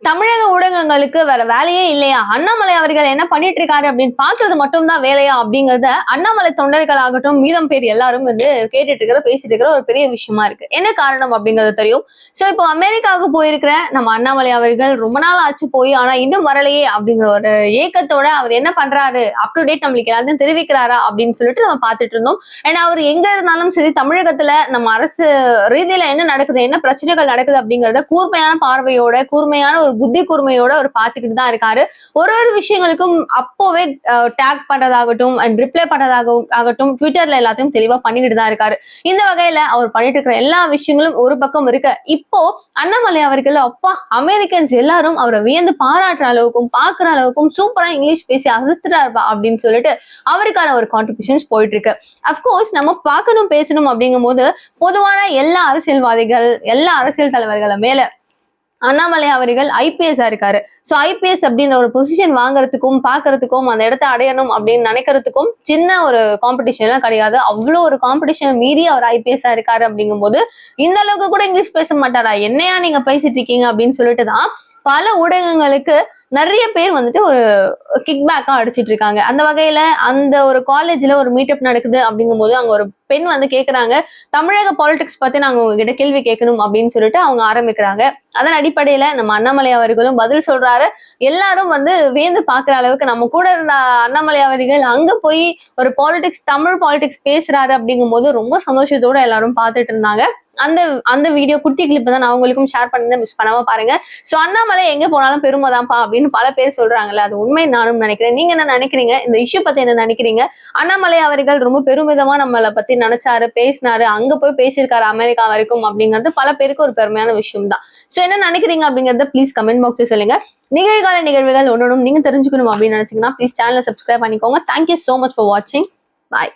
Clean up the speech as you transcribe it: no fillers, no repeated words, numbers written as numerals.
தமிழக ஊடகங்களுக்கு வேற வேலையே இல்லையா? அண்ணாமலை அவர்கள் என்ன பண்ணிட்டு இருக்காரு அப்படின்னு பாக்குறது மட்டும்தான் வேலையா அப்படிங்கறத அண்ணாமலை தொண்டர்கள் ஆகட்டும், மீதம் பேர் எல்லாரும் வந்து கேட்டுட்டு இருக்கிற, பேசிட்டு இருக்கிற ஒரு பெரிய விஷயமா இருக்கு. என்ன காரணம் அப்படிங்கறது தெரியும். சோ இப்போ அமெரிக்காவுக்கு போயிருக்கிற நம்ம அண்ணாமலை அவர்கள் ரொம்ப நாள் ஆச்சு போய், ஆனா இன்னும் வரலையே அப்படிங்கிற ஒரு ஏக்கத்தோட அவர் என்ன பண்றாரு, அப் டு டேட் நம்மளுக்கு எல்லாத்தையும் தெரிவிக்கிறாரா அப்படின்னு சொல்லிட்டு நம்ம பார்த்துட்டு இருந்தோம். ஏன்னா அவர் எங்க இருந்தாலும் சரி, தமிழகத்துல நம்ம அரசு ரீதியில என்ன நடக்குது, என்ன பிரச்சனைகள் நடக்குது அப்படிங்கறத கூர்மையான பார்வையோட, கூர்மையான ஒரு புத்தி கூர்மையோட அவர் பார்த்துக்கிட்டு தான் இருக்காரு. ஒரு ஒரு விஷயங்களுக்கும் அப்போவே டேக் பண்றதாகட்டும் அண்ட் ரிப்ளை பண்றதாகட்டும் ட்விட்டர்ல எல்லாத்தையும் தெளிவா பண்ணிக்கிட்டு தான் இருக்காரு. இந்த வகையில அவர் பண்ணிட்டு இருக்கிற எல்லா விஷயங்களும் ஒரு பக்கம் இருக்க, இப்போ அண்ணாமலை அவர்கள் அப்பா அமெரிக்கன்ஸ் எல்லாரும் அவரை வியந்து பாராட்டுற அளவுக்கும் பாக்குற அளவுக்கும் சூப்பரா இங்கிலீஷ் பேசி அசத்துறாருப்பா அப்படின்னு சொல்லிட்டு அவருக்கான ஒரு கான்ட்ரிபியூஷன்ஸ் போயிட்டு இருக்கு. அப்கோர்ஸ் நம்ம பார்க்கணும் பேசணும் அப்படிங்கும் போது பொதுவான எல்லா அரசியல்வாதிகள் எல்லா அரசியல் தலைவர்களை மேல அண்ணாமலை அவர்கள் ஐபிஎஸ் இருக்காரு. சோ ஐபிஎஸ் அப்படின்ற ஒரு பொசிஷன் வாங்குறதுக்கும் பாக்குறதுக்கும் அந்த இடத்த அடையணும் அப்படின்னு நினைக்கிறதுக்கும் சின்ன ஒரு காம்படிஷன் எல்லாம் கிடையாது. அவ்வளவு ஒரு காம்படிஷன் மீறி அவர் ஐபிஎஸ் இருக்காரு அப்படிங்கும் போது இந்த அளவுக்கு கூட இங்கிலீஷ் பேச மாட்டாரா, என்னையா நீங்க பேசிட்டு இருக்கீங்க அப்படின்னு சொல்லிட்டு தான் பல ஊடகங்களுக்கு நிறைய பேர் வந்துட்டு ஒரு கிக் பேக்கா அடிச்சிட்டு இருக்காங்க. அந்த வகையில அந்த ஒரு காலேஜ்ல ஒரு மீட்டப் நடக்குது அப்படிங்கும் போது அங்க ஒரு பெண் வந்து கேக்குறாங்க, தமிழக பாலிடிக்ஸ் பத்தி நாங்க உங்ககிட்ட கேள்வி கேட்கணும் அப்படின்னு சொல்லிட்டு அவங்க ஆரம்பிக்கிறாங்க. அதன் அடிப்படையில நம்ம அண்ணாமலை அவர்களும் பதில் சொல்றாரு. எல்லாரும் வந்து வியந்து பாக்குற அளவுக்கு நம்ம கூட இருந்த அண்ணாமலை அவர்கள் அங்க போய் ஒரு பாலிடிக்ஸ் தமிழ் பாலிடிக்ஸ் பேசுறாரு அப்படிங்கும் போது ரொம்ப சந்தோஷத்தோட எல்லாரும் பார்த்துட்டு இருந்தாங்க. அந்த அந்த வீடியோ குட்டி கிளிப் தான் நான் உங்களுக்கும் ஷேர் பண்ணிருந்தேன், மிஸ் பண்ணாம பாருங்க. சோ அண்ணாமலை எங்க போனாலும் பெருமைதான்ப்பா அப்படின்னு பல பேர் சொல்றாங்கல்ல, அது உண்மை நானும் நினைக்கிறேன். நீங்க என்ன நினைக்கிறீங்க? இந்த இஷ்யூ பத்தி என்ன நினைக்கிறீங்க? அண்ணாமலை அவர்கள் ரொம்ப பெருமிதமா நம்மளை பத்தி நினைச்சாரு, பேசினாரு, அங்க போய் பேசியிருக்காரு அமெரிக்கா வரைக்கும் அப்படிங்கிறது பல பேருக்கு ஒரு பெருமையான விஷயம் தான். சோ என்ன நினைக்கிறீங்க அப்படிங்கறத ப்ளீஸ் கமெண்ட் பாக்ஸ்ல சொல்லுங்க. நிகழ்கால நிகழ்வுகள் ஒன்றும் நீங்க தெரிஞ்சுக்கணும் அப்படின்னு நினைச்சீங்கன்னா ப்ளீஸ் சேனலை சப்ஸ்கிரைப் பண்ணிக்கோங்க. தேங்க்யூ சோ மச் ஃபார் வாட்சிங். பாய்.